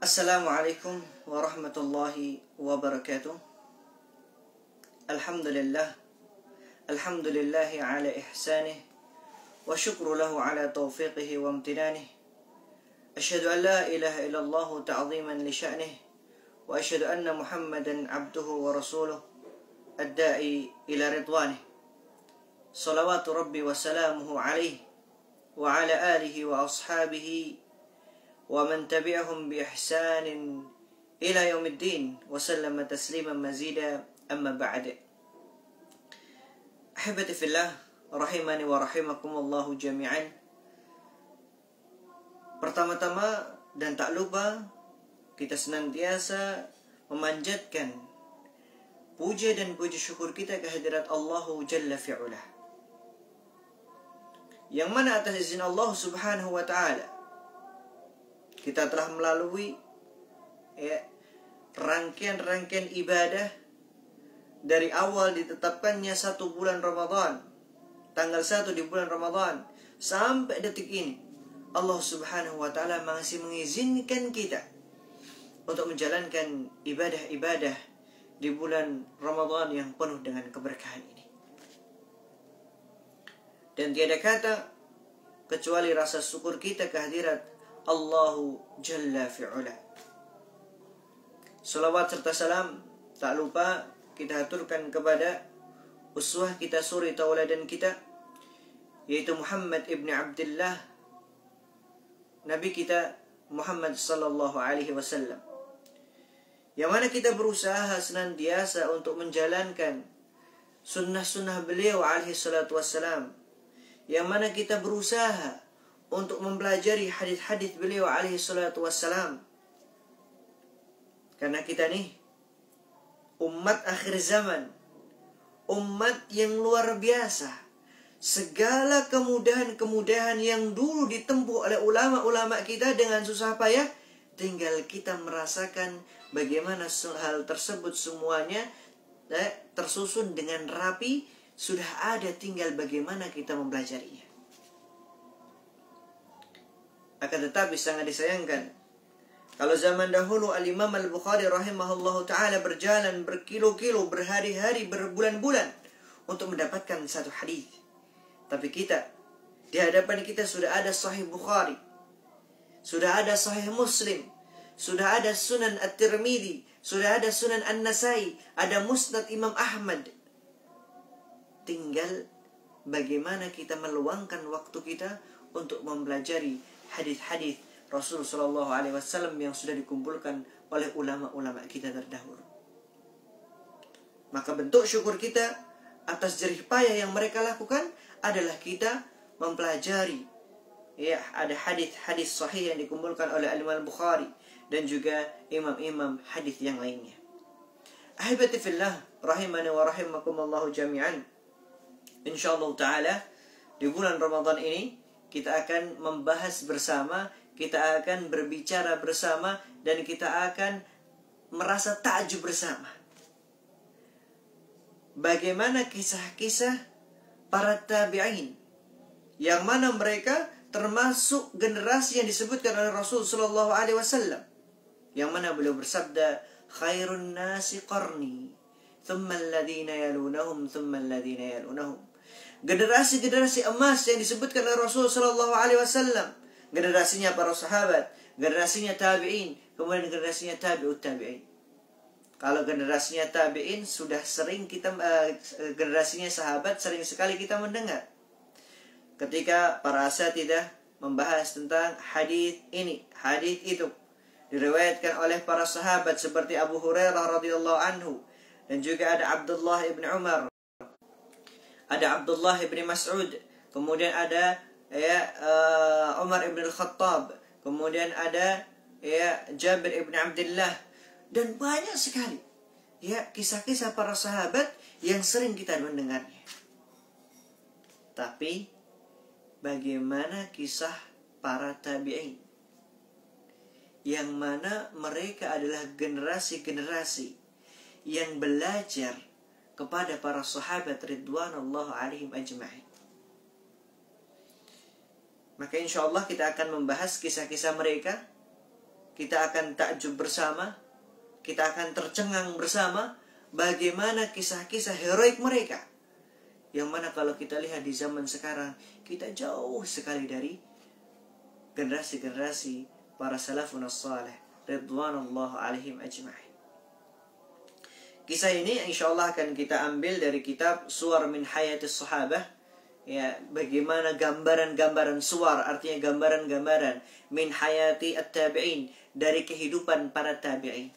Assalamualaikum warahmatullahi wabarakatuh. Alhamdulillah. Alhamdulillahi ala ihsanih. Wa syukru lahu ala taufiqihi wa amtinanih. Asyhadu an la ilaha illallah ta'ziman li sya'nih. Wa asyhadu anna Muhammadan abduhu wa rasuluh ad-da'i ila ridwanih. Salawatu rabbi wa salamuhu alaihi wa ala alihi wa ashabihi wa man tabi'ahum bi ihsanin ila yaumiddin wa sallama tasliman mazida, amma ba'd. Ahibati fillah, rahimani wa rahimakumullahu jami'an. Pertama-tama dan tak lupa, kita senantiasa memanjatkan puja dan puji syukur kita kehadirat Allah Jalla fi'ula, yang mana atas izin Allah Subhanahu wa ta'ala kita telah melalui rangkaian-rangkaian ibadah dari awal ditetapkannya 1 bulan Ramadan, tanggal 1 di bulan Ramadan, sampai detik ini Allah Subhanahu wa ta'ala masih mengizinkan kita untuk menjalankan ibadah-ibadah di bulan Ramadan yang penuh dengan keberkahan ini. Dan tiada kata kecuali rasa syukur kita kehadirat Allahu Jalla fi'ula. Salawat serta salam tak lupa kita aturkan kepada uswah kita, suri tauladan kita, yaitu Muhammad ibn Abdullah, Nabi kita Muhammad sallallahu alaihi wasallam, yang mana kita berusaha senantiasa untuk menjalankan sunnah-sunnah beliau alaihi salatu wassalam, yang mana kita berusaha untuk mempelajari hadis-hadis beliau alaihi salatu wassalam. Karena kita nih umat akhir zaman, umat yang luar biasa. Segala kemudahan-kemudahan yang dulu ditempuh oleh ulama-ulama kita dengan susah payah, tinggal kita merasakan bagaimana hal tersebut semuanya tersusun dengan rapi, sudah ada, tinggal bagaimana kita mempelajarinya. Akan tetapi sangat disayangkan kalau zaman dahulu Al-Imam Al-Bukhari rahimahullahu ta'ala berjalan berkilo-kilo, berhari-hari, berbulan-bulan untuk mendapatkan satu hadis. Tapi kita, di hadapan kita sudah ada Sahih Bukhari, sudah ada Sahih Muslim, sudah ada Sunan At-Tirmidzi, sudah ada Sunan An-Nasai, ada Musnad Imam Ahmad. Tinggal bagaimana kita meluangkan waktu kita untuk mempelajari hadis-hadis Rasul sallallahu alaihi wasallam yang sudah dikumpulkan oleh ulama-ulama kita terdahulu. Maka bentuk syukur kita atas jerih payah yang mereka lakukan adalah kita mempelajari ada hadis-hadis sahih yang dikumpulkan oleh Imam Al-Bukhari dan juga imam-imam hadis yang lainnya. Ahibati fillah, rahimani wa rahimakumullahu jami'an. Insyaallah taala di bulan Ramadan ini kita akan membahas bersama, kita akan berbicara bersama, dan kita akan merasa takjub bersama. Bagaimana kisah-kisah para tabi'in, yang mana mereka termasuk generasi yang disebutkan oleh Rasul sallallahu alaihi wasallam, yang mana beliau bersabda, khairun nasi qarni, thumma alladhina yalunahum, thumma alladhina yalunahum. Generasi-generasi emas yang disebutkan oleh Rasul sallallahu alaihi wasallam, generasinya para sahabat, generasinya tabi'in, kemudian generasinya tabi'ut tabi'in. Kalau generasinya tabi'in sudah sering kita generasinya sahabat sering sekali kita mendengar ketika para asatidzah membahas tentang hadis ini, hadis itu, diriwayatkan oleh para sahabat seperti Abu Hurairah radhiyallahu anhu, dan juga ada Abdullah ibn Umar, ada Abdullah ibn Mas'ud, kemudian ada Umar ibn Al-Khattab, kemudian ada Jabir ibn Abdullah, dan banyak sekali kisah-kisah para sahabat yang sering kita mendengarnya. Tapi bagaimana kisah para tabi'in, yang mana mereka adalah generasi-generasi yang belajar kepada para sahabat ridwanullah alaihim ajma'in. Maka insya Allah kita akan membahas kisah-kisah mereka kita akan takjub bersama, kita akan tercengang bersama bagaimana kisah-kisah heroik mereka. Yang mana kalau kita lihat di zaman sekarang, kita jauh sekali dari generasi-generasi para salafun as-salih ridwanullah alaihim ajma'in. Kisah ini insyaallah akan kita ambil dari kitab Suwar min Hayatis Sahabah. Ya, bagaimana gambaran-gambaran suwar, artinya gambaran-gambaran min hayati at-tabi'in, dari kehidupan para tabi'in.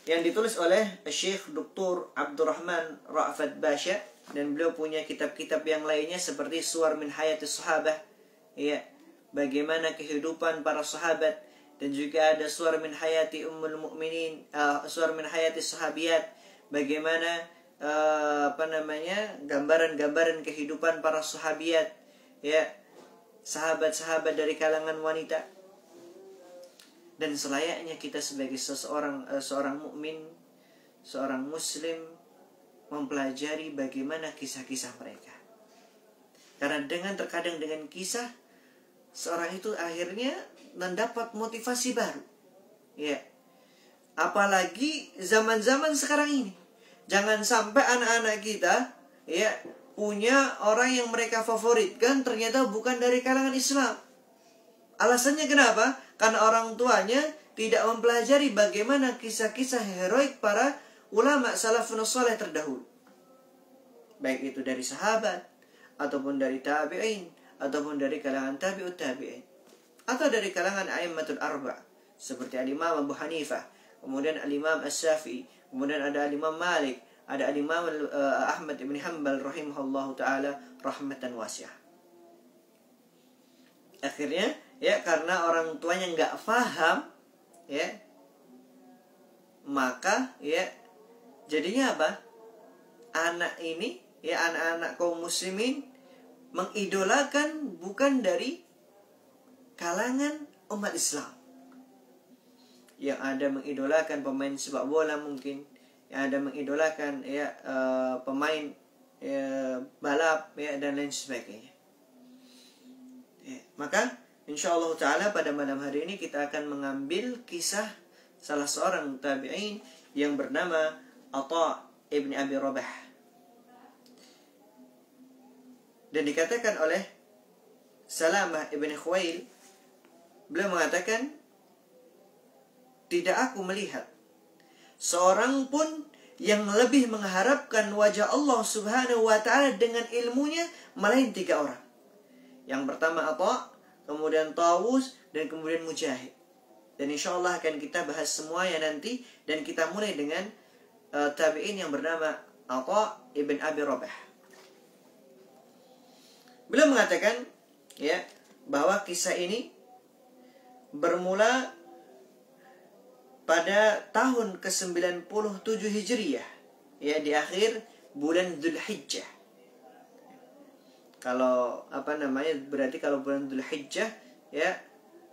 Yang ditulis oleh Syekh Dr. Abdurrahman Ra'fat Basha, dan beliau punya kitab-kitab yang lainnya seperti Suwar min Hayatis Sahabah, ya, bagaimana kehidupan para sahabat, dan juga ada Suwar min Hayati Ummul Mukminin, Suwar min Hayatis Sahabiyat, bagaimana gambaran-gambaran kehidupan para sahabiat, ya, sahabat-sahabat dari kalangan wanita. Dan selayaknya kita sebagai seorang mukmin, seorang muslim, mempelajari bagaimana kisah-kisah mereka. Karena terkadang dengan kisah, seorang itu akhirnya mendapat motivasi baru, ya. Apalagi zaman-zaman sekarang ini. Jangan sampai anak-anak kita, ya, punya orang yang mereka favoritkan ternyata bukan dari kalangan Islam. Alasannya kenapa? Karena orang tuanya tidak mempelajari bagaimana kisah-kisah heroik para ulama salafun salih terdahulu. Baik itu dari sahabat, ataupun dari tabi'in, ataupun dari kalangan tabi'ut tabi'in, atau dari kalangan a'immatul arba' seperti al-Imam Abu Hanifah, kemudian al-Imam As-Syafi'i, kemudian ada al-Imam Malik, ada al-Imam Ahmad ibn Hanbal rahimahullahu ta'ala rahmatan wasi'ah. Akhirnya, ya, karena orang tuanya nggak paham, ya, maka, ya, jadinya apa? Anak ini, ya, anak-anak kaum muslimin mengidolakan bukan dari kalangan umat Islam. Yang ada mengidolakan pemain sepak bola mungkin, yang ada mengidolakan, ya, pemain, ya, balap, ya, dan lain sebagainya. Ya, maka insyaallah ta'ala pada malam hari ini kita akan mengambil kisah salah seorang tabi'in yang bernama Atha ibn Abi Rabah. Dan dikatakan oleh Salamah ibn Khuwail, beliau mengatakan, tidak aku melihat seorang pun yang lebih mengharapkan wajah Allah subhanahu wa ta'ala dengan ilmunya melain 3 orang. Yang pertama Atha, kemudian Tawus, dan kemudian Mujahid. Dan insyaallah akan kita bahas semuanya nanti. Dan kita mulai dengan tabi'in yang bernama Atha ibn Abi Rabah. Beliau mengatakan, ya, bahwa kisah ini bermula pada tahun ke-97 Hijriyah, ya, di akhir bulan Dzulhijjah. Kalau berarti kalau bulan Dzulhijjah, ya,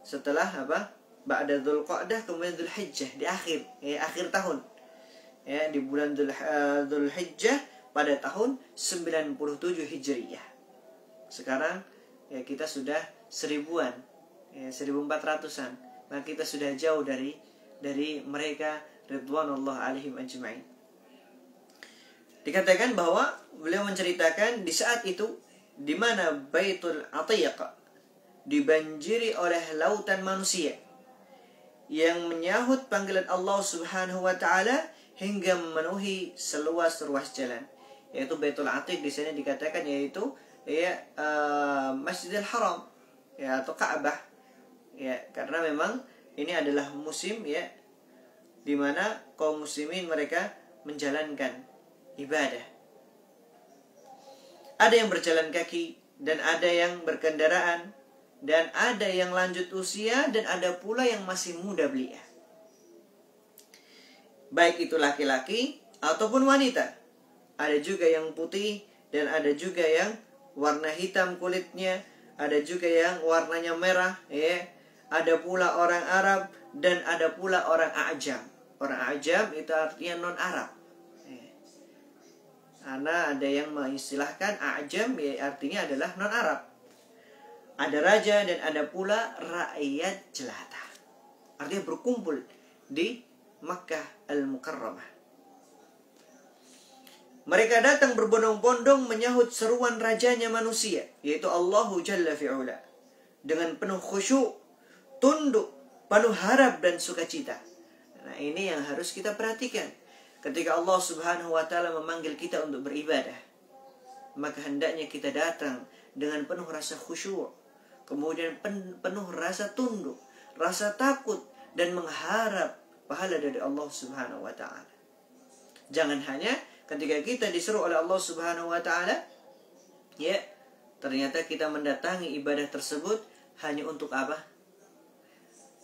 setelah ba'da Dzulqa'dah kemudian Dzulhijjah, di akhir, ya, akhir tahun. Ya, di bulan Dzulhijjah pada tahun 97 Hijriyah. Sekarang, ya, kita sudah 1000-an, ya, 1400-an. Nah, kita sudah jauh dari mereka ridwanullah alaihim ajma'in. Dikatakan bahwa beliau menceritakan di saat itu di mana Baitul Atiq dibanjiri oleh lautan manusia yang menyahut panggilan Allah Subhanahu wa taala hingga memenuhi seluas-luas jalan. Yaitu Baitul Atiq di sini dikatakan yaitu, ya, Masjidil Haram, ya, atau Ka'bah. Ya, karena memang ini adalah musim, ya, di mana kaum muslimin mereka menjalankan ibadah. Ada yang berjalan kaki, dan ada yang berkendaraan, dan ada yang lanjut usia, dan ada pula yang masih muda belia. Baik itu laki-laki ataupun wanita. Ada juga yang putih, dan ada juga yang warna hitam kulitnya, ada juga yang warnanya merah, ya. Ada pula orang Arab, dan ada pula orang A'jam. Orang A'jam itu artinya non-Arab. Karena ada yang mengistilahkan A'jam, ya, artinya adalah non-Arab. Ada raja dan ada pula rakyat jelata. artinya berkumpul di Makkah Al-Mukarramah. Mereka datang berbondong-bondong menyahut seruan rajanya manusia, yaitu Allahu Jalla fi'ula, dengan penuh khusyuk, tunduk, penuh harap dan sukacita. Nah, ini yang harus kita perhatikan. Ketika Allah Subhanahu wa ta'ala memanggil kita untuk beribadah, maka hendaknya kita datang dengan penuh rasa khusyuk, kemudian penuh rasa tunduk, rasa takut, dan mengharap pahala dari Allah Subhanahu wa ta'ala. Jangan hanya ketika kita disuruh oleh Allah Subhanahu wa ta'ala, ya, ternyata kita mendatangi ibadah tersebut hanya untuk apa?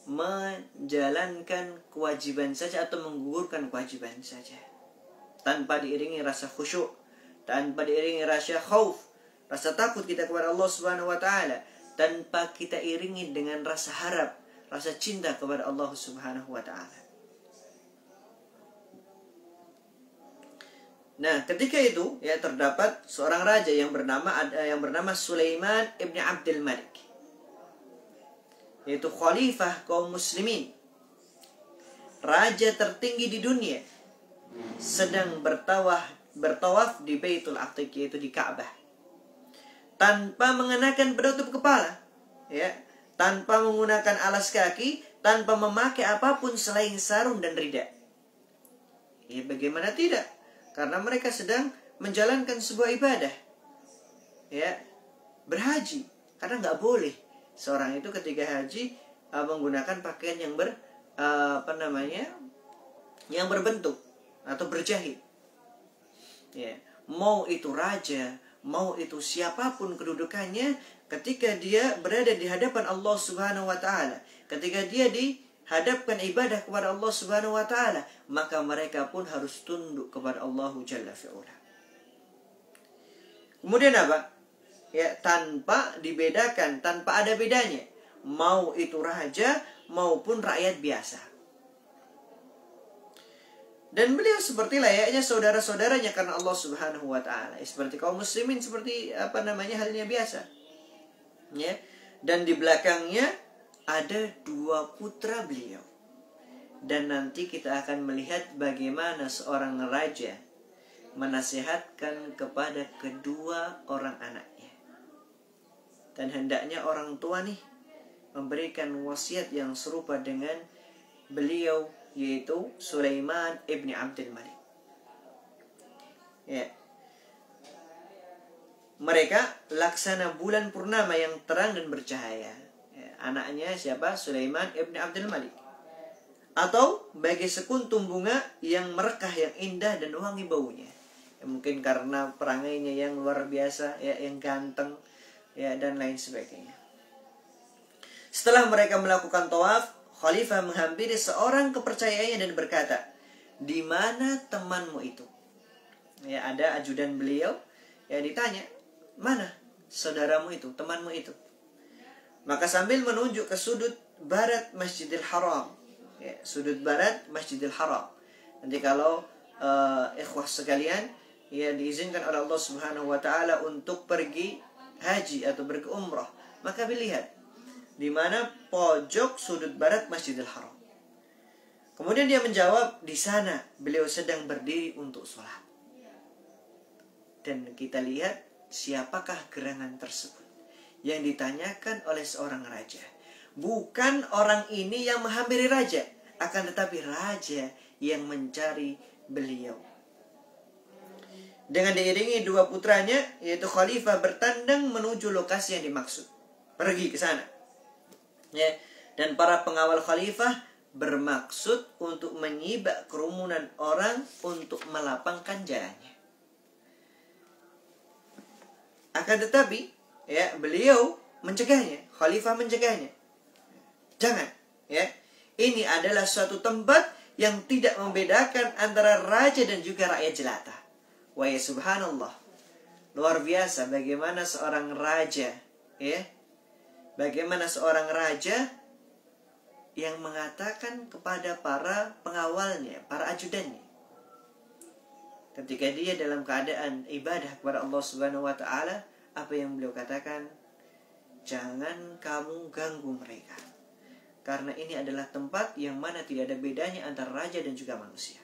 Menjalankan kewajiban saja atau menggugurkan kewajiban saja, tanpa diiringi rasa khusyuk, tanpa diiringi rasa khauf, rasa takut kita kepada Allah Subhanahu wa ta'ala, tanpa kita iringi dengan rasa harap, rasa cinta kepada Allah Subhanahu wa ta'ala. Nah, ketika itu ya terdapat seorang raja yang bernama Sulaiman ibn Abdul Malik, yaitu khalifah kaum muslimin, raja tertinggi di dunia, sedang bertawaf di Baitul Atiq, yaitu di Ka'bah, tanpa mengenakan penutup kepala, ya, tanpa menggunakan alas kaki, tanpa memakai apapun selain sarung dan rida. Ya, bagaimana tidak? Karena mereka sedang menjalankan sebuah ibadah, ya, berhaji. Karena nggak boleh seorang itu ketika haji menggunakan pakaian yang yang berbentuk atau berjahit. Ya, mau itu raja, mau itu siapapun kedudukannya, ketika dia berada di hadapan Allah Subhanahu wa ta'ala, ketika dia dihadapkan ibadah kepada Allah Subhanahu wa ta'ala, maka mereka pun harus tunduk kepada Allah Jalla fi'ula. Kemudian apa? Ya, tanpa dibedakan, tanpa ada bedanya, mau itu raja maupun rakyat biasa. Dan beliau seperti layaknya saudara-saudaranya karena Allah Subhanahu wa ta'ala, seperti kaum muslimin, seperti halnya biasa. Ya. Dan di belakangnya ada 2 putra beliau. Dan nanti kita akan melihat bagaimana seorang raja menasihatkan kepada kedua orang anaknya. Dan hendaknya orang tua nih memberikan wasiat yang serupa dengan beliau, yaitu Sulaiman ibn Abdul Malik. Ya. Mereka laksana bulan purnama yang terang dan bercahaya. Anaknya siapa? Sulaiman ibn Abdul Malik. Atau bagai sekuntum bunga yang merekah, yang indah dan wangi baunya. Ya, mungkin karena perangainya yang luar biasa, ya, yang ganteng, ya, dan lain sebagainya. Setelah mereka melakukan tawaf, khalifah menghampiri seorang kepercayaannya dan berkata, "Di mana temanmu itu?" Ya, ada ajudan beliau, ya, ditanya, "Mana saudaramu itu, temanmu itu?" Maka sambil menunjuk ke sudut barat Masjidil Haram, ya, sudut barat Masjidil Haram. Nanti kalau ikhwah sekalian, ya, diizinkan oleh Allah Subhanahu wa ta'ala untuk pergi haji atau pergi umrah, maka dilihat di mana pojok sudut barat Masjidil Haram. Kemudian dia menjawab, "Di sana beliau sedang berdiri untuk sholat." Dan kita lihat siapakah gerangan tersebut yang ditanyakan oleh seorang raja. Bukan orang ini yang menghampiri raja, akan tetapi raja yang mencari beliau. Dengan diiringi 2 putranya, yaitu khalifah, bertandang menuju lokasi yang dimaksud, pergi ke sana. Ya, dan para pengawal khalifah bermaksud untuk menyibak kerumunan orang untuk melapangkan jalannya. Akan tetapi, ya, beliau mencegahnya, khalifah mencegahnya. Jangan, ya. Ini adalah suatu tempat yang tidak membedakan antara raja dan juga rakyat jelata. Wa ya subhanallah. Luar biasa bagaimana seorang raja, ya. Bagaimana seorang raja yang mengatakan kepada para pengawalnya, para ajudannya, ketika dia dalam keadaan ibadah kepada Allah Subhanahu wa ta'ala, apa yang beliau katakan? Jangan kamu ganggu mereka. Karena ini adalah tempat yang mana tidak ada bedanya antara raja dan juga manusia.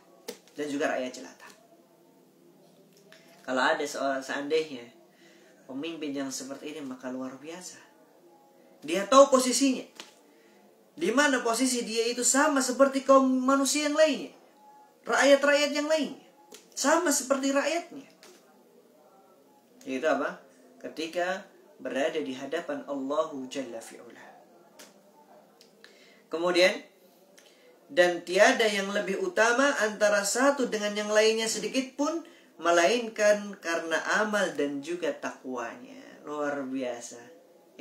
Dan juga rakyat jelata. Kalau ada seandainya pemimpin yang seperti ini, maka luar biasa. Dia tahu posisinya. Di mana posisi dia itu sama seperti kaum manusia yang lainnya. Rakyat-rakyat yang lainnya. Sama seperti rakyatnya. Yaitu apa? Ketika berada di hadapan Allahu Jalla fi'ula. Kemudian, dan tiada yang lebih utama antara satu dengan yang lainnya sedikit pun, melainkan karena amal dan juga takwanya. Luar biasa,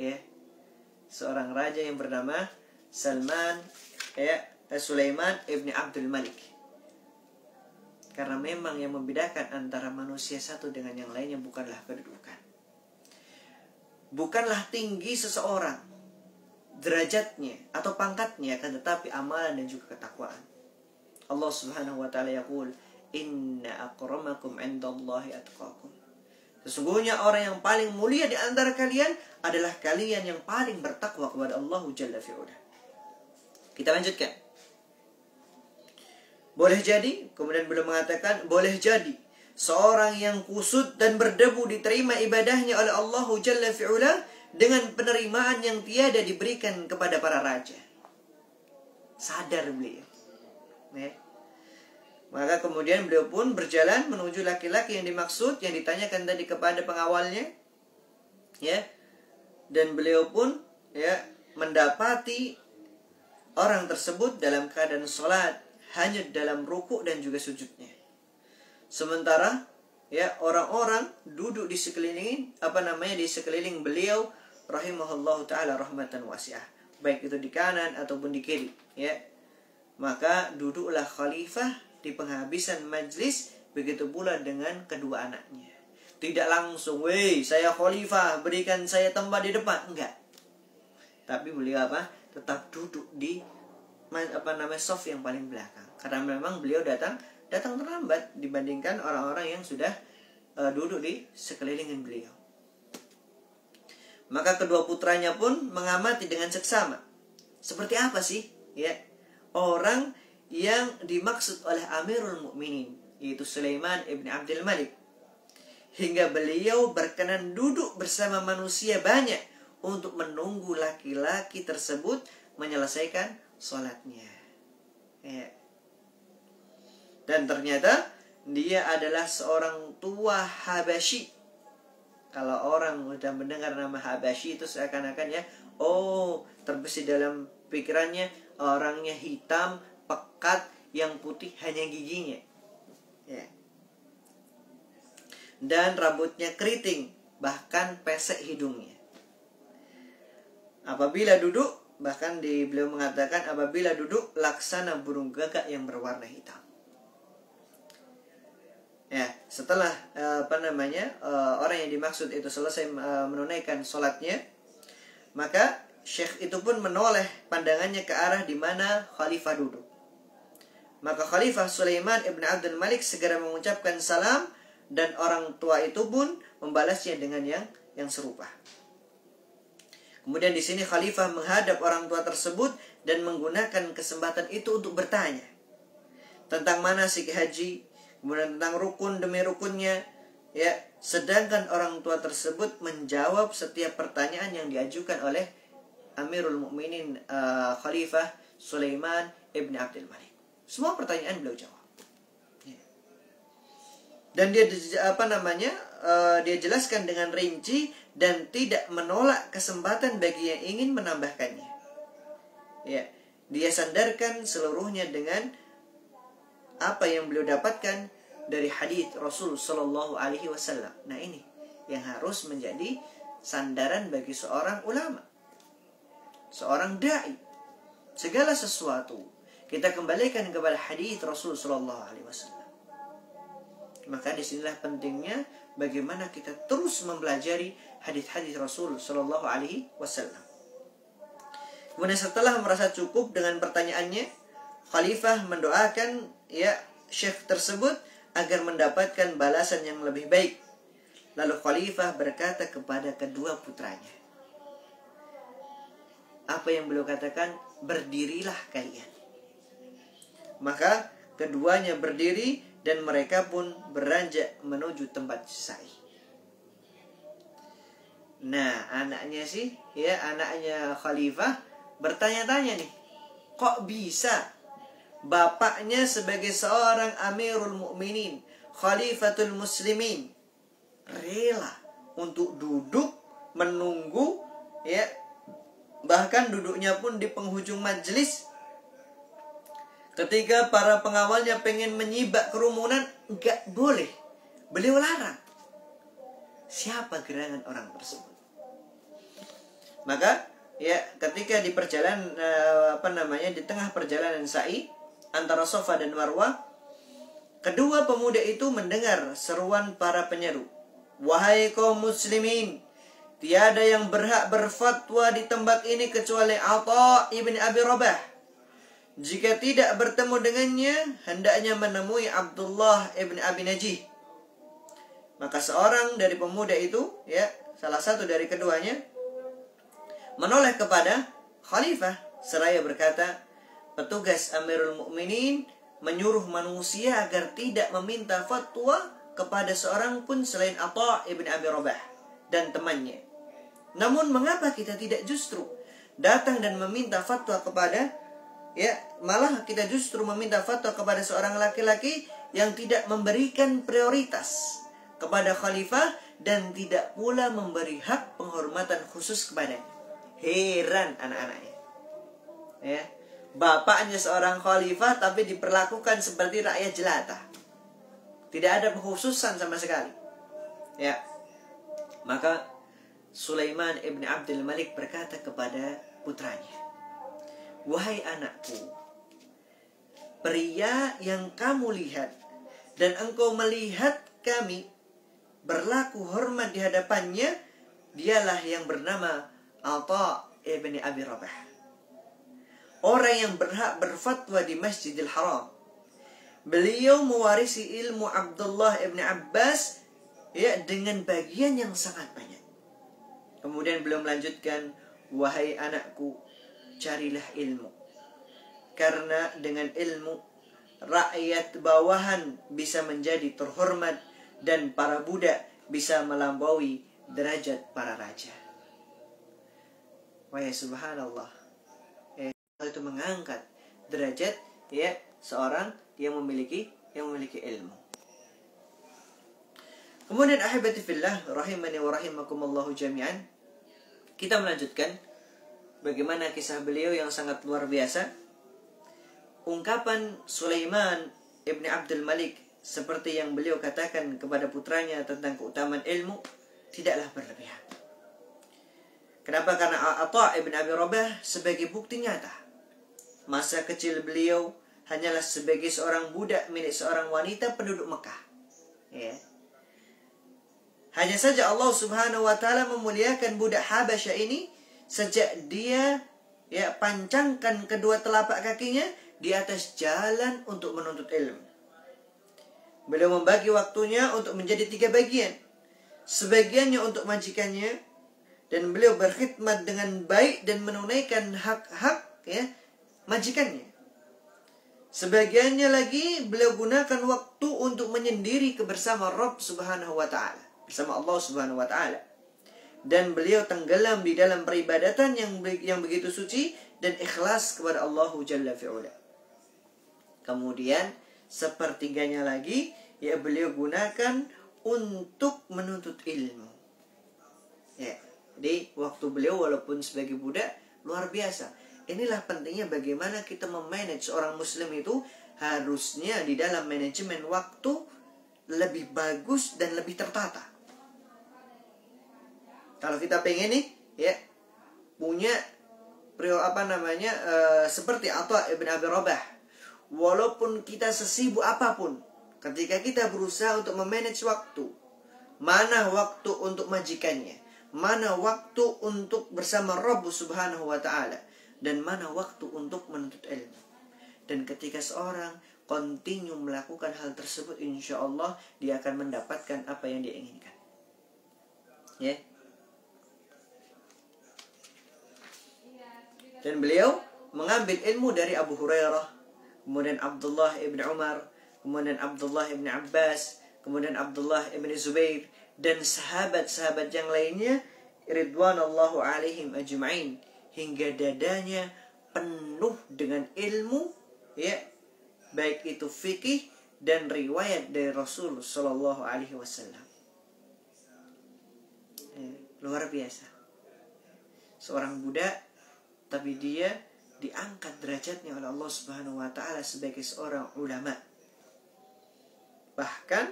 ya. Seorang raja yang bernama Sulaiman ibni Abdul Malik. Karena memang yang membedakan antara manusia satu dengan yang lainnya bukanlah kedudukan, bukanlah tinggi seseorang, derajatnya atau pangkatnya, akan tetapi amalan dan juga ketakwaan. Allah Subhanahu wa taala yaqul, "Inna akramakum 'indallahi atqakum." Sesungguhnya orang yang paling mulia di antara kalian adalah kalian yang paling bertakwa kepada Allah Jalla fi'ula. Kita lanjutkan. Boleh jadi, kemudian beliau mengatakan, boleh jadi seorang yang kusut dan berdebu diterima ibadahnya oleh Allah Jalla fi'ula dengan penerimaan yang tiada diberikan kepada para raja. Sadar beliau. Ya. Maka kemudian beliau pun berjalan menuju laki-laki yang dimaksud, yang ditanyakan tadi kepada pengawalnya. Ya. Dan beliau pun mendapati orang tersebut dalam keadaan sholat, hanya dalam ruku dan juga sujudnya. Sementara orang-orang duduk di sekeliling di sekeliling beliau rahimahullahu taala rahmatan wasi'ah, baik itu di kanan ataupun di kiri, ya. Maka duduklah khalifah di penghabisan majlis, begitu pula dengan kedua anaknya. Tidak langsung, "Weh, saya khalifah, berikan saya tempat di depan." Enggak. Tapi beliau tetap duduk di sof yang paling belakang. Karena memang beliau datang terlambat dibandingkan orang-orang yang sudah duduk di sekeliling beliau. Maka kedua putranya pun mengamati dengan seksama. Seperti apa sih orang yang dimaksud oleh Amirul Mukminin, yaitu Sulaiman ibn Abdul Malik, hingga beliau berkenan duduk bersama manusia banyak untuk menunggu laki-laki tersebut menyelesaikan sholatnya. Dan ternyata dia adalah seorang tua Habasyi. Kalau orang sudah mendengar nama Habasyi itu seakan-akan terbesit dalam pikirannya orangnya hitam, pekat, yang putih hanya giginya. Dan rambutnya keriting, bahkan pesek hidungnya. Apabila duduk, bahkan beliau mengatakan apabila duduk laksana burung gagak yang berwarna hitam. Setelah orang yang dimaksud itu selesai menunaikan sholatnya, maka syekh itu pun menoleh pandangannya ke arah di mana khalifah duduk. Maka Khalifah Sulaiman ibn Abdul Malik segera mengucapkan salam, dan orang tua itu pun membalasnya dengan yang serupa. Kemudian di sini khalifah menghadap orang tua tersebut dan menggunakan kesempatan itu untuk bertanya tentang manasik haji, kemudian tentang rukun demi rukunnya, sedangkan orang tua tersebut menjawab setiap pertanyaan yang diajukan oleh Amirul Mukminin Khalifah Sulaiman ibn Abdul Malik. Semua pertanyaan beliau jawab. Dan dia dia jelaskan dengan rinci dan tidak menolak kesempatan bagi yang ingin menambahkannya. Dia sandarkan seluruhnya dengan apa yang beliau dapatkan dari hadis Rasul Shallallahu Alaihi Wasallam. Nah, ini yang harus menjadi sandaran bagi seorang ulama, seorang dai. Segala sesuatu kita kembalikan kepada hadis Rasul Shallallahu Alaihi Wasallam. Maka disinilah pentingnya bagaimana kita terus mempelajari hadis-hadis Rasul Shallallahu Alaihi Wasallam. Kemudian setelah merasa cukup dengan pertanyaannya, Khalifah mendoakan syekh tersebut agar mendapatkan balasan yang lebih baik. Lalu Khalifah berkata kepada kedua putranya, apa yang beliau katakan? berdirilah kalian. Maka keduanya berdiri dan mereka pun beranjak menuju tempat sa'i. Nah, anaknya khalifah bertanya-tanya nih, kok bisa bapaknya sebagai seorang Amirul Mukminin, Khalifatul Muslimin, rela untuk duduk menunggu, ya, bahkan duduknya pun di penghujung majelis. Ketika para pengawalnya pengen menyibak kerumunan, enggak boleh. Beliau larang. Siapa gerangan orang tersebut? Maka ya, ketika di perjalanan di tengah perjalanan sa'i antara Safa dan Marwah, kedua pemuda itu mendengar seruan para penyeru. Wahai kaum muslimin, tiada yang berhak berfatwa di tempat ini kecuali Atha ibn Abi Rabah. Jika tidak bertemu dengannya, hendaknya menemui Abdullah ibn Abi Najih. Maka seorang dari pemuda itu, ya, salah satu dari keduanya, menoleh kepada khalifah seraya berkata, petugas Amirul Mukminin menyuruh manusia agar tidak meminta fatwa kepada seorang pun selain Atha ibn Abi Rabah dan temannya. Namun mengapa kita tidak justru datang dan meminta fatwa kepada, ya, malah kita justru meminta fatwa kepada seorang laki-laki yang tidak memberikan prioritas kepada khalifah dan tidak pula memberi hak penghormatan khusus kepadanya. Heran anak-anaknya, ya, bapaknya seorang khalifah tapi diperlakukan seperti rakyat jelata, tidak ada pengkhususan sama sekali, ya. Maka Sulaiman ibn Abdul Malik berkata kepada putranya, wahai anakku, pria yang kamu lihat dan engkau melihat kami berlaku hormat di hadapannya, dialah yang bernama Atha ibn Abi Rabah, orang yang berhak berfatwa di Masjidil Haram. Beliau mewarisi ilmu Abdullah ibn Abbas, ya, dengan bagian yang sangat banyak. Kemudian beliau melanjutkan, wahai anakku, carilah ilmu, karena dengan ilmu rakyat bawahan bisa menjadi terhormat dan para budak bisa melampaui derajat para raja. Wah, ya, subhanallah, itu mengangkat derajat, ya, seorang yang memiliki ilmu. Kemudian ahibati fillah rahimani wa rahimakumullahu jami'an, kita melanjutkan bagaimana kisah beliau yang sangat luar biasa. Ungkapan Sulaiman ibn Abdul Malik seperti yang beliau katakan kepada putranya tentang keutamaan ilmu tidaklah berlebihan. Kenapa? Karena Atha ibn Abi Rabah sebagai bukti nyata, masa kecil beliau hanyalah sebagai seorang budak milik seorang wanita penduduk Mekah, ya. Hanya saja Allah Subhanahu wa taala memuliakan budak Habasyah ini sejak dia, ya, pancangkan kedua telapak kakinya di atas jalan untuk menuntut ilmu. Beliau membagi waktunya untuk menjadi 3 bagian. Sebagiannya untuk majikannya, dan beliau berkhidmat dengan baik dan menunaikan hak-hak, ya, majikannya. Sebagiannya lagi beliau gunakan waktu untuk menyendiri bersama Rabb Subhanahu wa taala, bersama Allah Subhanahu wa taala. Dan beliau tenggelam di dalam peribadatan yang begitu suci dan ikhlas kepada Allah Jalla fi'ula. Kemudian sepertiganya lagi, ya, beliau gunakan untuk menuntut ilmu, ya. Jadi waktu beliau walaupun sebagai budak luar biasa. Inilah pentingnya bagaimana kita memanage seorang muslim itu, harusnya di dalam manajemen waktu lebih bagus dan lebih tertata. Kalau kita pengen nih, ya, punya seperti Atha ibn Abi Rabah, walaupun kita sesibuk apapun, ketika kita berusaha untuk memanage waktu, mana waktu untuk majikannya, mana waktu untuk bersama Rabb Subhanahu wa taala, dan mana waktu untuk menuntut ilmu. Dan ketika seorang continue melakukan hal tersebut, insya Allah dia akan mendapatkan apa yang dia inginkan, ya. Dan beliau mengambil ilmu dari Abu Hurairah, kemudian Abdullah ibn Umar, kemudian Abdullah ibn Abbas, kemudian Abdullah ibn Zubair, dan sahabat-sahabat yang lainnya ridwanallahu alaihim ajma'in, hingga dadanya penuh dengan ilmu, ya, baik itu fikih dan riwayat dari Rasul sallallahu alaihi wasallam. Luar biasa. Seorang budak, tapi dia diangkat derajatnya oleh Allah Subhanahu wa taala sebagai seorang ulama. Bahkan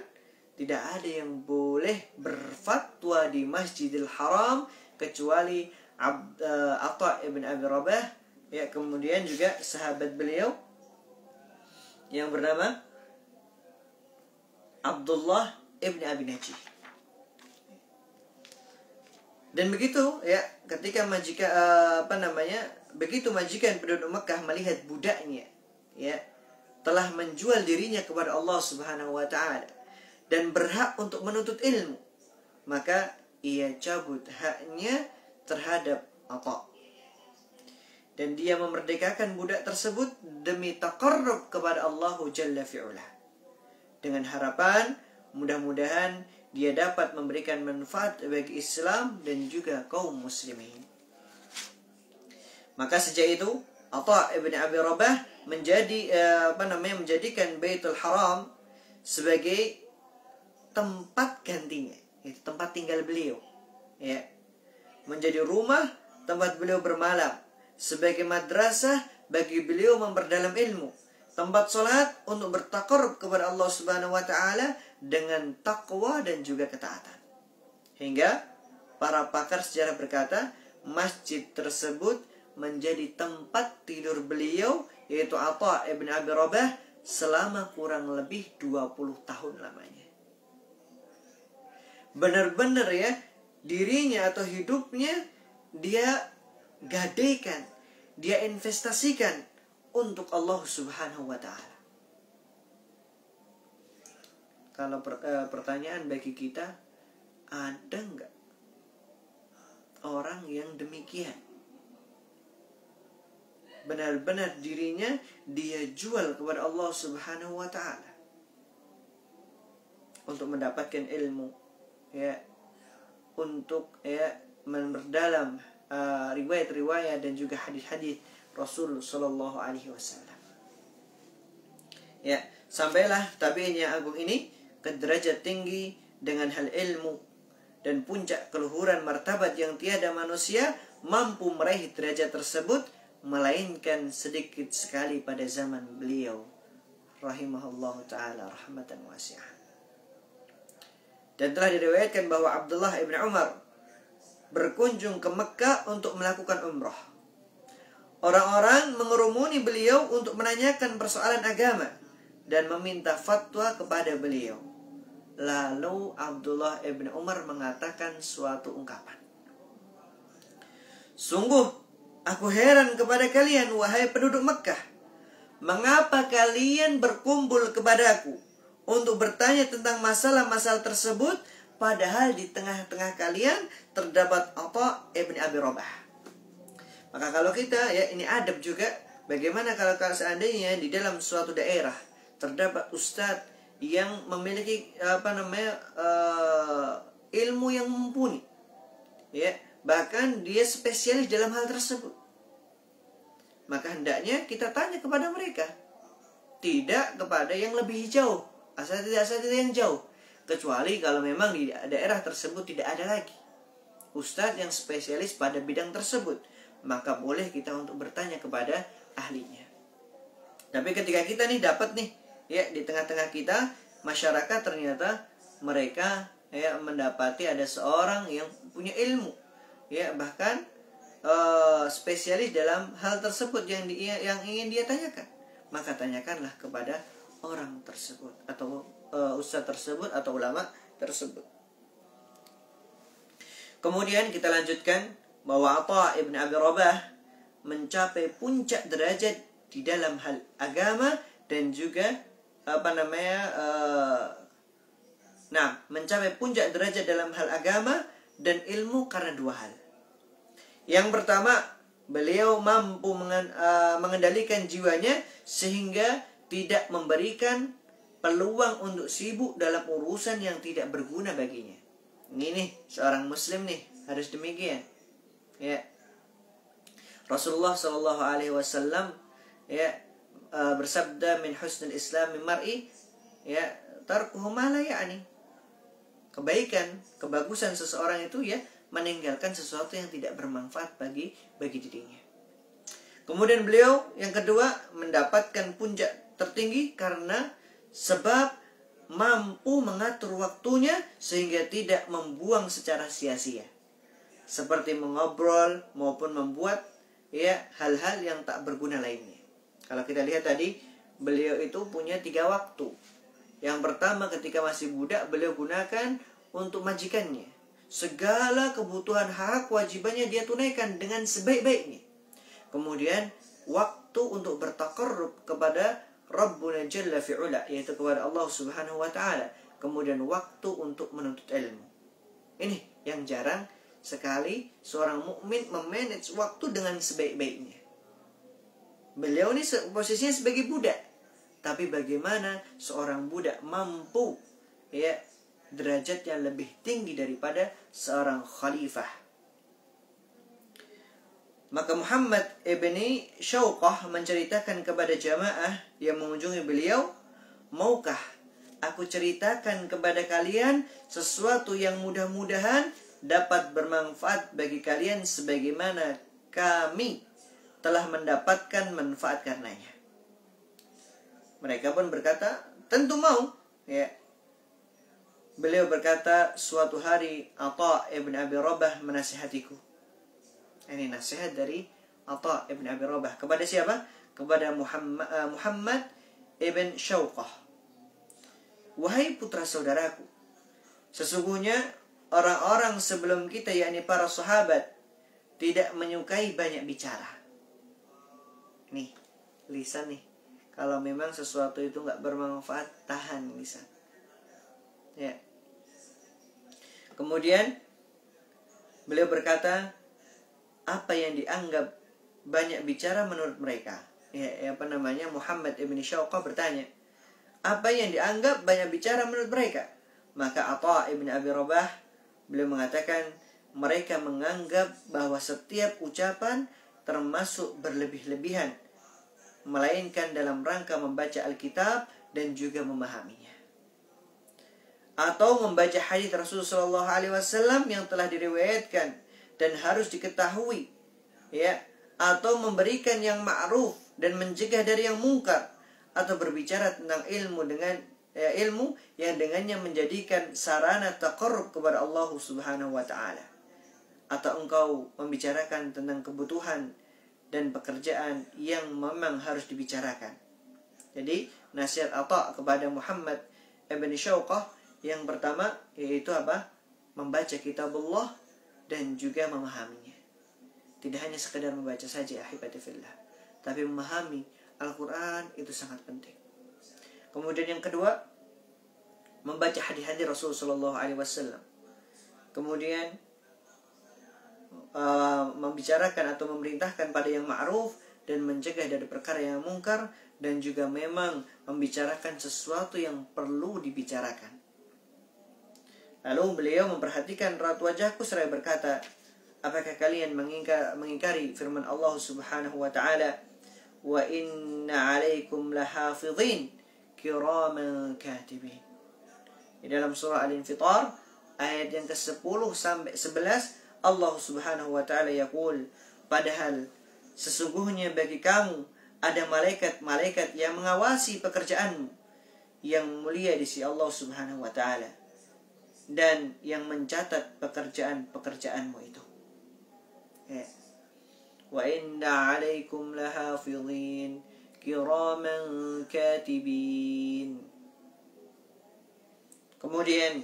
tidak ada yang boleh berfatwa di Masjidil Haram kecuali Atha ibn Abi Rabah, ya, kemudian juga sahabat beliau yang bernama Abdullah ibn Abi Najih. Dan begitu, ya, ketika begitu majikan penduduk Mekah melihat budaknya, ya, telah menjual dirinya kepada Allah Subhanahu wa taala dan berhak untuk menuntut ilmu, maka ia cabut haknya terhadap Atha. Dan dia memerdekakan budak tersebut demi taqarrub kepada Allah Jalla fi'ula, dengan harapan mudah-mudahan dia dapat memberikan manfaat bagi Islam dan juga kaum muslimin. Maka sejak itu Atha ibn Abi Rabah menjadikan Baitul Haram sebagai tempat gantinya, itu tempat tinggal beliau, ya, menjadi rumah tempat beliau bermalam, sebagai madrasah bagi beliau memperdalam ilmu, tempat sholat untuk bertaqarrub kepada Allah Subhanahu wa taala dengan takwa dan juga ketaatan. Hingga para pakar sejarah berkata, masjid tersebut menjadi tempat tidur beliau, yaitu Atha ibn Abi Rabah, selama kurang lebih 20 tahun lamanya. Benar-benar, ya, dirinya atau hidupnya dia gadaikan, dia investasikan untuk Allah Subhanahu wa taala. Kalau pertanyaan bagi kita, ada nggak orang yang demikian? Benar-benar dirinya dia jual kepada Allah Subhanahu wa taala untuk mendapatkan ilmu, ya, untuk, ya, memperdalam riwayat-riwayat dan juga hadis-hadis Rasul sallallahu alaihi wasallam. Ya, sampailah tabi'in yang agung ini ke derajat tinggi dengan hal ilmu, dan puncak keluhuran martabat yang tiada manusia mampu meraih derajat tersebut melainkan sedikit sekali pada zaman beliau rahimahullah ta'ala rahmatan wasi'ah. Dan telah diriwayatkan bahwa Abdullah ibn Umar berkunjung ke Mekah untuk melakukan umrah. Orang-orang mengerumuni beliau untuk menanyakan persoalan agama dan meminta fatwa kepada beliau. Lalu Abdullah ibn Umar mengatakan suatu ungkapan. Sungguh aku heran kepada kalian, wahai penduduk Mekah. Mengapa kalian berkumpul kepadaku untuk bertanya tentang masalah-masalah tersebut, padahal di tengah-tengah kalian terdapat Atha ibn Abi Rabah. Maka kalau kita, ya, ini adab juga, bagaimana kalau seandainya di dalam suatu daerah terdapat ustadz yang memiliki ilmu yang mumpuni, ya, bahkan dia spesialis dalam hal tersebut, maka hendaknya kita tanya kepada mereka, tidak kepada yang lebih jauh, asatidz yang jauh, kecuali kalau memang di daerah tersebut tidak ada lagi ustadz yang spesialis pada bidang tersebut, maka boleh kita untuk bertanya kepada ahlinya. Tapi ketika kita nih dapat nih, ya, di tengah-tengah kita masyarakat ternyata mereka, ya, mendapati ada seorang yang punya ilmu, ya, bahkan spesialis dalam hal tersebut yang ingin dia tanyakan, maka tanyakanlah kepada orang tersebut atau ustaz tersebut atau ulama tersebut. Kemudian kita lanjutkan bahwa Atha ibn Abi Rabah mencapai puncak derajat di dalam hal agama dan juga mencapai puncak derajat dalam hal agama dan ilmu karena dua hal. Yang pertama, beliau mampu mengendalikan jiwanya sehingga tidak memberikan peluang untuk sibuk dalam urusan yang tidak berguna baginya. Ini nih, seorang muslim nih harus demikian. Ya. Rasulullah Shallallahu alaihi wasallam ya bersabda, min husnul islami mar'i ya tarkuhu ma la ya'ni. Kebaikan, kebagusan seseorang itu ya meninggalkan sesuatu yang tidak bermanfaat bagi dirinya. Kemudian beliau yang kedua mendapatkan puncak tertinggi karena sebab mampu mengatur waktunya sehingga tidak membuang secara sia-sia. Seperti mengobrol maupun membuat ya hal-hal yang tak berguna lainnya. Kalau kita lihat tadi, beliau itu punya 3 waktu. Yang pertama ketika masih budak, beliau gunakan untuk majikannya. Segala kebutuhan hak kewajibannya dia tunaikan dengan sebaik-baiknya. Kemudian waktu untuk bertaqarrub kepada Rabbuna Jalla fi'ula, yaitu kepada Allah Subhanahu wa ta'ala. Kemudian waktu untuk menuntut ilmu. Ini yang jarang sekali seorang mukmin memanage waktu dengan sebaik-baiknya. Beliau ini posisinya sebagai budak, tapi bagaimana seorang budak mampu ya derajatnya lebih tinggi daripada seorang khalifah. Maka Muhammad ibni Syauqah menceritakan kepada jamaah yang mengunjungi beliau, maukah aku ceritakan kepada kalian sesuatu yang mudah-mudahan dapat bermanfaat bagi kalian sebagaimana kami telah mendapatkan manfaat karenanya. Mereka pun berkata, tentu mau. Ya. Beliau berkata, suatu hari Atha ibn Abi Rabah menasihatiku. Ini nasihat dari Atha ibn Abi Rabah. Kepada siapa? Kepada Muhammad ibn Syauqah. Wahai putra saudaraku, sesungguhnya orang-orang sebelum kita, yakni para sahabat, tidak menyukai banyak bicara. Nih, lisan nih. Kalau memang sesuatu itu nggak bermanfaat, tahan lisan. Ya. Kemudian beliau berkata, apa yang dianggap banyak bicara menurut mereka? Muhammad ibn Syauqah bertanya, apa yang dianggap banyak bicara menurut mereka? Maka Atha ibn Abi Rabah beliau mengatakan, mereka menganggap bahwa setiap ucapan termasuk berlebih-lebihan, melainkan dalam rangka membaca Alkitab dan juga memahaminya, atau membaca hadis Rasulullah SAW yang telah diriwayatkan dan harus diketahui, ya, atau memberikan yang ma'ruf dan mencegah dari yang mungkar, atau berbicara tentang ilmu ilmu yang dengannya menjadikan sarana taqarrub kepada Allah Subhanahu wa ta'ala, atau engkau membicarakan tentang kebutuhan dan pekerjaan yang memang harus dibicarakan. Jadi nasihat Atha kepada Muhammad ibn Syauqah yang pertama yaitu apa? Membaca kitabullah dan juga memahaminya. Tidak hanya sekedar membaca saja, ahibati fillah, tapi memahami Al-Quran itu sangat penting. Kemudian yang kedua, membaca hadis-hadis Rasulullah SAW. Kemudian membicarakan atau memerintahkan pada yang ma'ruf dan mencegah dari perkara yang mungkar, dan juga memang membicarakan sesuatu yang perlu dibicarakan. Lalu beliau memperhatikan raut wajahku seraya berkata, apakah kalian mengingkari firman Allah Subhanahu wa ta'ala, wa inna alaikum lahafidhin kiraman katibin. Di dalam surah Al-Infitar ayat yang ke-10 sampai 11, Allah Subhanahu wa ta'ala yaqul, padahal sesungguhnya bagi kamu ada malaikat-malaikat yang mengawasi pekerjaanmu yang mulia di sisi Allah Subhanahu wa ta'ala, dan yang mencatat pekerjaan-pekerjaanmu itu. Ya. Wa inna alaikum lahafidhin kiraman katibin. Kemudian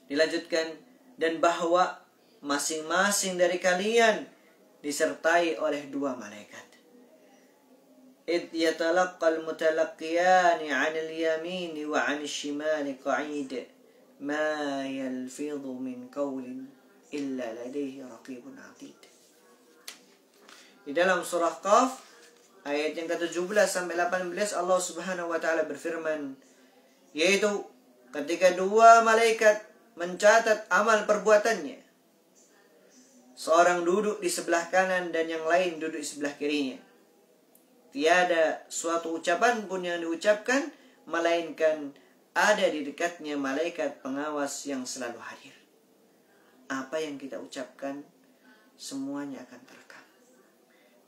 dilanjutkan, dan bahwa masing-masing dari kalian disertai oleh 2 malaikat. Id yatalaqqal mutalaqqiyani 'anil yamini wa 'anil shimali qa'id ma yalfidhu min qawlin illa ladayhi raqibun 'atid. Di dalam surah Qaf ayat yang ke-17 sampai 18 Allah Subhanahu wa taala berfirman, yaitu ketika dua malaikat mencatat amal perbuatannya, seorang duduk di sebelah kanan dan yang lain duduk di sebelah kirinya. Tiada suatu ucapan pun yang diucapkan melainkan ada di dekatnya malaikat pengawas yang selalu hadir. Apa yang kita ucapkan semuanya akan terekam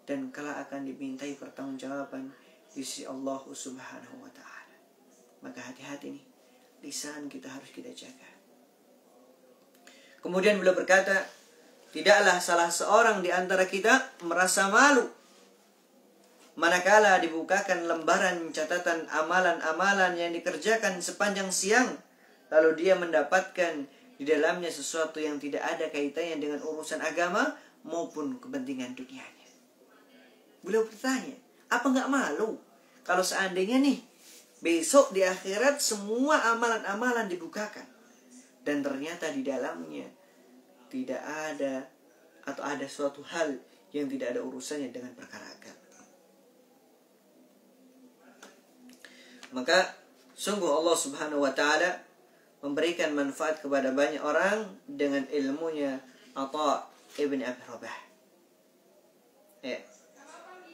dan kelak akan dimintai pertanggungjawaban di sisi Allah Subhanahu wa taala. Maka hati-hati nih, lisan kita harus kita jaga. Kemudian beliau berkata, tidaklah salah seorang di antara kita merasa malu manakala dibukakan lembaran catatan amalan-amalan yang dikerjakan sepanjang siang, lalu dia mendapatkan di dalamnya sesuatu yang tidak ada kaitannya dengan urusan agama maupun kepentingan dunianya. Beliau bertanya, apa nggak malu kalau seandainya nih besok di akhirat semua amalan-amalan dibukakan dan ternyata di dalamnya tidak ada atau ada suatu hal yang tidak ada urusannya dengan perkara agama. Maka sungguh Allah Subhanahu wa taala memberikan manfaat kepada banyak orang dengan ilmunya Atha ibn Abi Rabah. Ya.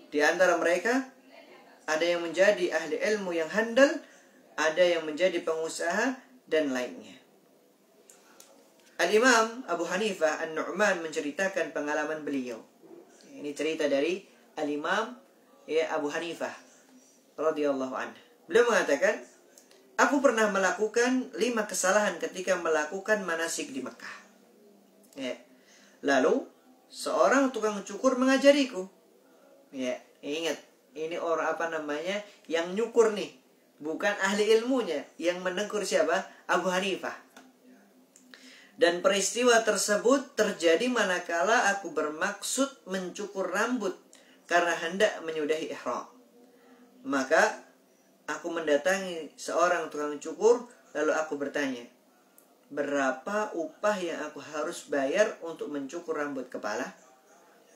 Di antara mereka ada yang menjadi ahli ilmu yang handal, ada yang menjadi pengusaha dan lainnya. Al-Imam Abu Hanifah An-Nu'man menceritakan pengalaman beliau. Ini cerita dari Al-Imam Abu Hanifah radhiyallahu anhu. Beliau mengatakan, aku pernah melakukan 5 kesalahan ketika melakukan manasik di Mekah. Ya. Lalu seorang tukang cukur mengajariku. Ya, ingat, ini orang yang nyukur nih, bukan ahli ilmunya. Yang menegur siapa? Abu Hanifah. Dan peristiwa tersebut terjadi manakala aku bermaksud mencukur rambut karena hendak menyudahi ihram. Maka aku mendatangi seorang tukang cukur, lalu aku bertanya, berapa upah yang aku harus bayar untuk mencukur rambut kepala?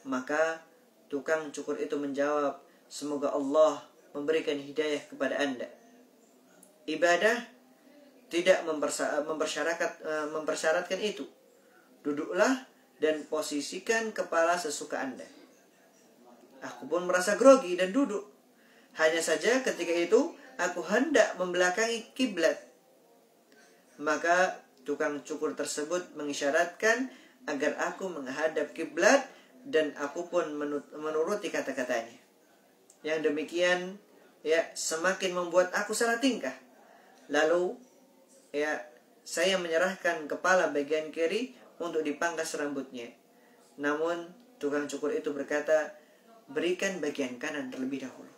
Maka tukang cukur itu menjawab, semoga Allah memberikan hidayah kepada Anda. Ibadah tidak mempersyaratkan itu. Duduklah dan posisikan kepala sesuka Anda. Aku pun merasa grogi dan duduk. Hanya saja ketika itu aku hendak membelakangi kiblat. Maka tukang cukur tersebut mengisyaratkan agar aku menghadap kiblat dan aku pun menuruti kata-katanya. Yang demikian semakin membuat aku salah tingkah. Lalu saya menyerahkan kepala bagian kiri untuk dipangkas rambutnya. Namun tukang cukur itu berkata, berikan bagian kanan terlebih dahulu.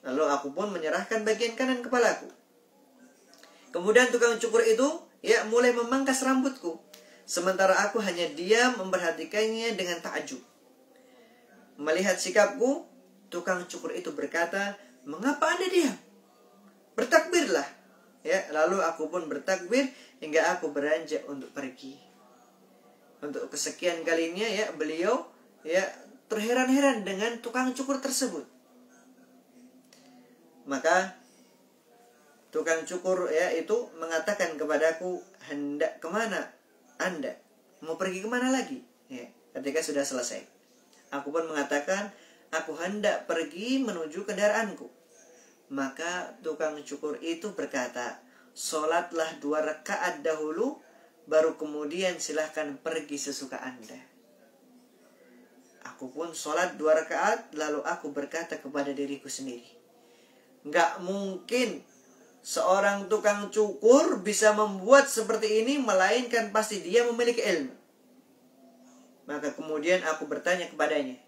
Lalu aku pun menyerahkan bagian kanan kepalaku. Kemudian tukang cukur itu mulai memangkas rambutku. Sementara aku hanya diam memperhatikannya dengan takjub. Melihat sikapku, tukang cukur itu berkata, mengapa Anda diam? Bertakbirlah. Lalu aku pun bertakbir hingga aku beranjak untuk pergi. Untuk kesekian kalinya beliau terheran-heran dengan tukang cukur tersebut. Maka tukang cukur itu mengatakan kepadaku, hendak kemana Anda? Mau pergi kemana lagi? Ketika sudah selesai, aku pun mengatakan, aku hendak pergi menuju kendaraanku. Maka tukang cukur itu berkata, sholatlah 2 rakaat dahulu, baru kemudian silahkan pergi sesuka Anda. Aku pun sholat 2 rakaat, lalu aku berkata kepada diriku sendiri, gak mungkin seorang tukang cukur bisa membuat seperti ini, melainkan pasti dia memiliki ilmu. Maka kemudian aku bertanya kepadanya,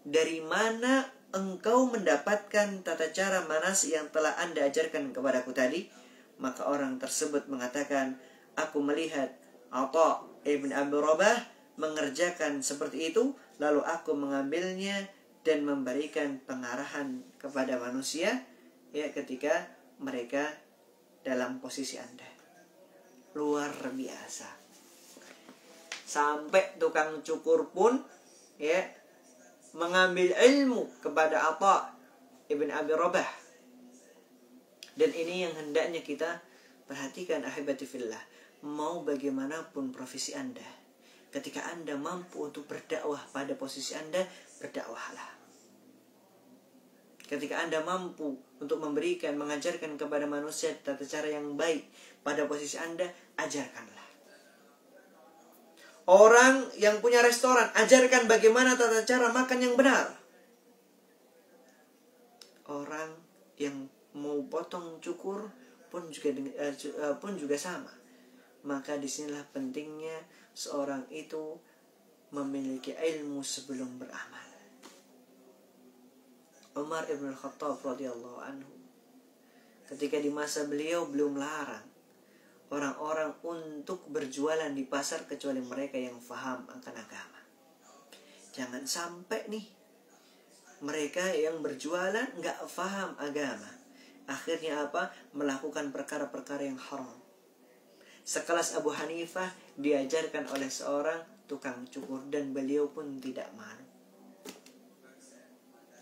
dari mana engkau mendapatkan tata cara manasik yang telah Anda ajarkan kepadaku tadi? Maka orang tersebut mengatakan, aku melihat Atha ibn Abi Rabah mengerjakan seperti itu, lalu aku mengambilnya dan memberikan pengarahan kepada manusia ketika mereka dalam posisi Anda. Luar biasa. Sampai tukang cukur pun mengambil ilmu kepada Atha ibn Abi Rabah. Dan ini yang hendaknya kita perhatikan, ahibati fillah. Mau bagaimanapun profesi Anda, ketika Anda mampu untuk berdakwah pada posisi Anda, berdakwahlah. Ketika Anda mampu untuk memberikan, mengajarkan kepada manusia tata cara yang baik pada posisi Anda, ajarkanlah. Orang yang punya restoran, ajarkan bagaimana tata cara makan yang benar. Orang yang mau potong cukur pun juga sama. Maka disinilah pentingnya seorang itu memiliki ilmu sebelum beramal. Umar ibn Khattab radhiyallahu anhu, ketika di masa beliau belum larang orang-orang untuk berjualan di pasar kecuali mereka yang faham akan agama. Jangan sampai nih mereka yang berjualan nggak faham agama, akhirnya apa? Melakukan perkara-perkara yang haram. Sekelas Abu Hanifah diajarkan oleh seorang tukang cukur dan beliau pun tidak malu.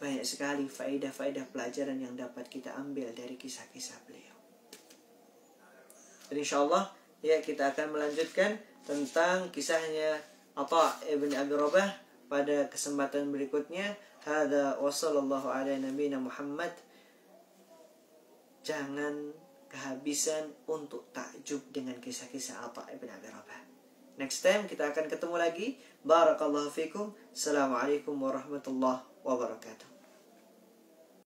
Banyak sekali faedah-faedah pelajaran yang dapat kita ambil dari kisah-kisah beliau. Dan insyaAllah ya, kita akan melanjutkan tentang kisahnya Atha ibn Abi Rabah pada kesempatan berikutnya. Hadza wa sallallahu ala nabiyina Muhammad. Jangan kehabisan untuk takjub dengan kisah-kisah Atha ibn Abi Rabah. Next time kita akan ketemu lagi. Barakallahu fikum. Assalamualaikum warahmatullahi wabarakatuh.